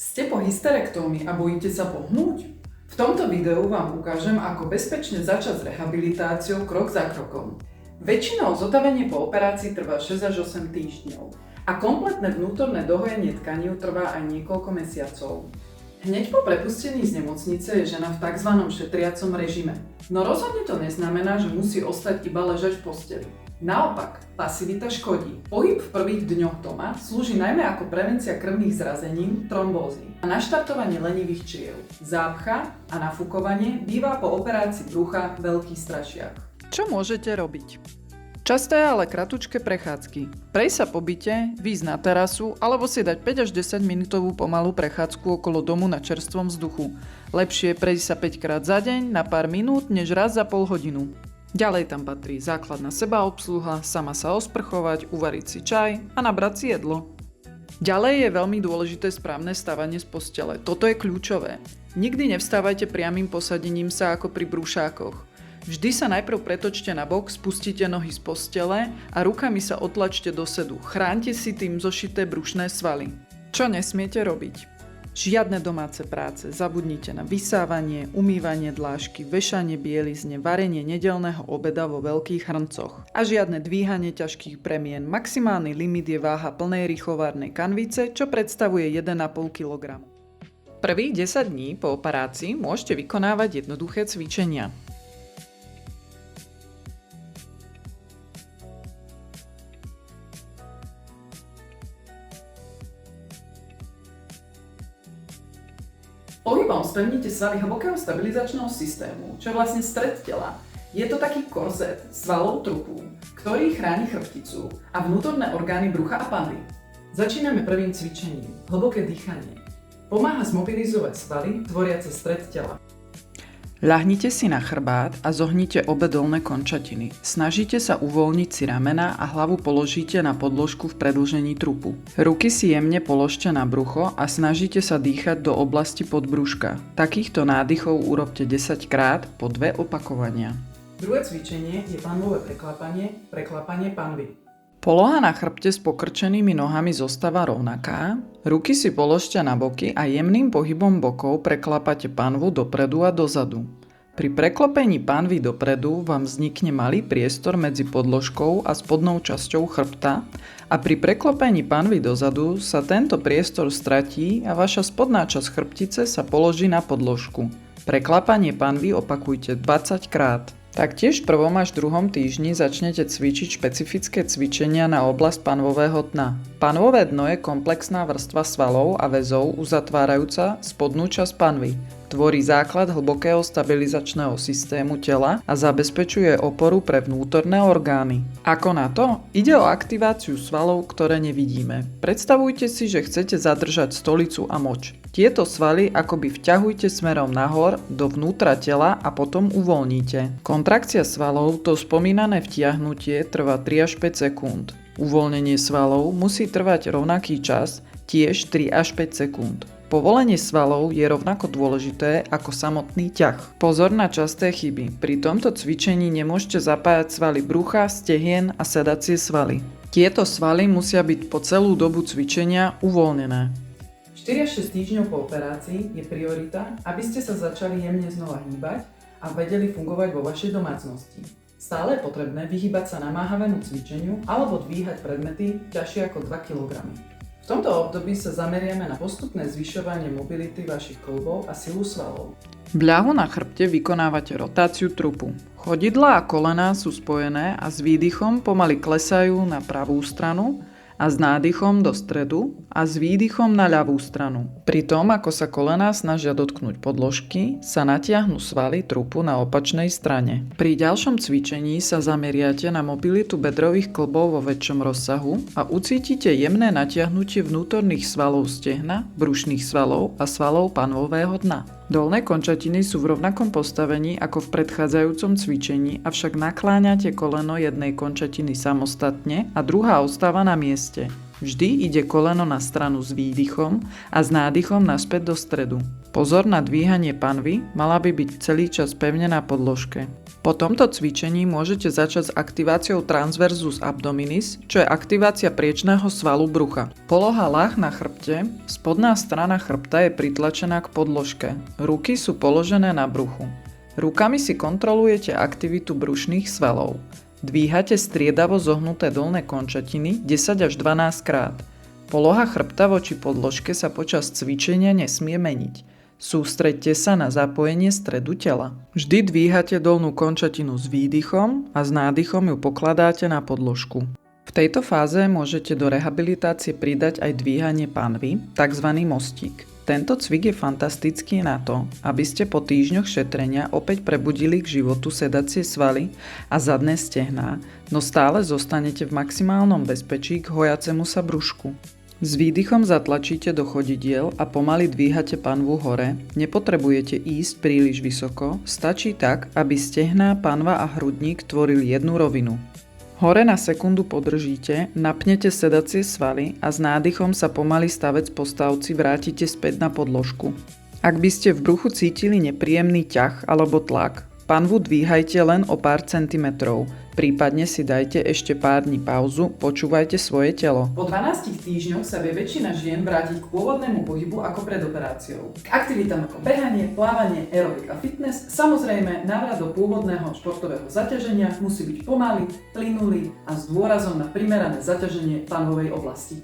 Ste po hysterektómii a bojíte sa pohnúť? V tomto videu vám ukážem, ako bezpečne začať s rehabilitáciou krok za krokom. Väčšinou zotavenie po operácii trvá 6 až 8 týždňov a kompletné vnútorné dohojenie tkaní trvá aj niekoľko mesiacov. Hneď po prepustení z nemocnice je žena v tzv. Šetriacom režime. No rozhodne to neznamená, že musí ostať iba ležať v posteli. Naopak, pasivita škodí. Pohyb v prvých dňoch doma slúži najmä ako prevencia krvných zrazenín, trombózy a naštartovanie lenivých čriev. Zápcha a nafúkovanie býva po operácii brucha veľký strašiak. Čo môžete robiť? Časté, ale kratučké prechádzky. Prejsť sa po byte, výjsť na terasu alebo si dať 5 až 10 minútovú pomalú prechádzku okolo domu na čerstvom vzduchu. Lepšie je prejsť sa 5 krát za deň na pár minút, než raz za pol hodinu. Ďalej tam patrí základná sebaobsluha, sama sa osprchovať, uvariť si čaj a nabrať si jedlo. Ďalej je veľmi dôležité správne stávanie z postele. Toto je kľúčové. Nikdy nevstávajte priamym posadením sa ako pri brúšákoch. Vždy sa najprv pretočte na bok, spustite nohy z postele a rukami sa otlačte do sedu. Chránte si tým zošité brušné svaly. Čo nesmiete robiť? Žiadne domáce práce, zabudnite na vysávanie, umývanie dlášky, vešanie bielizne, varenie nedeľného obeda vo veľkých hrncoch. A žiadne dvíhanie ťažkých bremien. Maximálny limit je váha plnej rýchlovárnej kanvice, čo predstavuje 1,5 kg. Prvých 10 dní po operácii môžete vykonávať jednoduché cvičenia. Pohybom spevnite svaly hlbokého stabilizačného systému, čo je vlastne stred tela. Je to taký korzet svalov trupu, ktorý chráni chrbticu a vnútorné orgány brucha a panvy. Začíname prvým cvičením. Hlboké dýchanie. Pomáha zmobilizovať svaly, tvoriace stred tela. Ľahnite si na chrbát a zohnite obe dolné končatiny. Snažite sa uvoľniť si ramená a hlavu položíte na podložku v predĺžení trupu. Ruky si jemne položte na brucho a snažite sa dýchať do oblasti podbrúška. Takýchto nádychov urobte 10 krát po 2 opakovania. Druhé cvičenie je panvové preklapanie panvy. Poloha na chrbte s pokrčenými nohami zostáva rovnaká, ruky si položte na boky a jemným pohybom bokov preklapate panvu dopredu a dozadu. Pri preklopení panvy dopredu vám vznikne malý priestor medzi podložkou a spodnou časťou chrbta a pri preklopení panvy dozadu sa tento priestor stratí a vaša spodná časť chrbtice sa položí na podložku. Preklapanie panvy opakujte 20 krát. Taktiež v prvom až druhom týždni začnete cvičiť špecifické cvičenia na oblasť panvového dna. Panvové dno je komplexná vrstva svalov a väzov uzatvárajúca spodnú časť panvy. Tvorí základ hlbokého stabilizačného systému tela a zabezpečuje oporu pre vnútorné orgány. Ako na to? Ide o aktiváciu svalov, ktoré nevidíme. Predstavujte si, že chcete zadržať stolicu a moč. Tieto svaly akoby vťahujte smerom nahor do vnútra tela a potom uvoľníte. Kontrakcia svalov, to spomínané vtiahnutie, trvá 3 až 5 sekúnd. Uvoľnenie svalov musí trvať rovnaký čas, tiež 3 až 5 sekúnd. Povolenie svalov je rovnako dôležité ako samotný ťah. Pozor na časté chyby. Pri tomto cvičení nemôžete zapájať svaly brucha, stehien a sedacie svaly. Tieto svaly musia byť po celú dobu cvičenia uvoľnené. 4 až 6 týždňov po operácii je priorita, aby ste sa začali jemne znova hýbať a vedeli fungovať vo vašej domácnosti. Stále je potrebné vyhýbať sa namáhavému cvičeniu alebo dvíhať predmety ťažšie ako 2 kg. V tomto období sa zameriame na postupné zvyšovanie mobility vašich kĺbov a silu svalov. V ľahu na chrbte vykonávate rotáciu trupu. Chodidlá a kolená sú spojené a s výdychom pomaly klesajú na pravú stranu a s nádychom do stredu a s výdychom na ľavú stranu. Pri tom, ako sa kolená snažia dotknúť podložky, sa natiahnu svaly trupu na opačnej strane. Pri ďalšom cvičení sa zameriate na mobilitu bedrových kĺbov vo väčšom rozsahu a ucítite jemné natiahnutie vnútorných svalov stehna, brušných svalov a svalov panvového dna. Dolné končatiny sú v rovnakom postavení ako v predchádzajúcom cvičení, avšak nakláňate koleno jednej končatiny samostatne a druhá ostáva na mieste. Vždy ide koleno na stranu s výdychom a s nádychom naspäť do stredu. Pozor na dvíhanie panvy, mala by byť celý čas pevne na podložke. Po tomto cvičení môžete začať s aktiváciou transversus abdominis, čo je aktivácia priečného svalu brucha. Poloha ľah na chrbte, spodná strana chrbta je pritlačená k podložke. Ruky sú položené na bruchu. Rukami si kontrolujete aktivitu brušných svalov. Dvíhate striedavo zohnuté dolné končatiny 10 až 12 krát. Poloha chrbta voči podložke sa počas cvičenia nesmie meniť. Sústreďte sa na zapojenie stredu tela. Vždy dvíhate dolnú končatinu s výdychom a s nádychom ju pokladáte na podložku. V tejto fáze môžete do rehabilitácie pridať aj dvíhanie panvy, tzv. Mostík. Tento cvik je fantastický na to, aby ste po týždňoch šetrenia opäť prebudili k životu sedacie svaly a zadné stehná, no stále zostanete v maximálnom bezpečí k hojacemu sa brúšku. S výdychom zatlačíte do chodidiel a pomaly dvíhate panvu hore, nepotrebujete ísť príliš vysoko, stačí tak, aby stehná, panva a hrudník tvorili jednu rovinu. Hore na sekundu podržíte, napnete sedacie svaly a s nádychom sa pomaly stavec po stavci vrátite späť na podložku. Ak by ste v bruchu cítili nepríjemný ťah alebo tlak, panvu dvíhajte len o pár centimetrov, prípadne si dajte ešte pár dní pauzu, počúvajte svoje telo. Po 12 týždňoch sa vie väčšina žien vrátiť k pôvodnému pohybu ako pred operáciou. K aktivitám ako behanie, plávanie, aerobik a fitness, samozrejme návrat do pôvodného športového zaťaženia musí byť pomalý, plynulý a s dôrazom na primerané zaťaženie panvovej oblasti.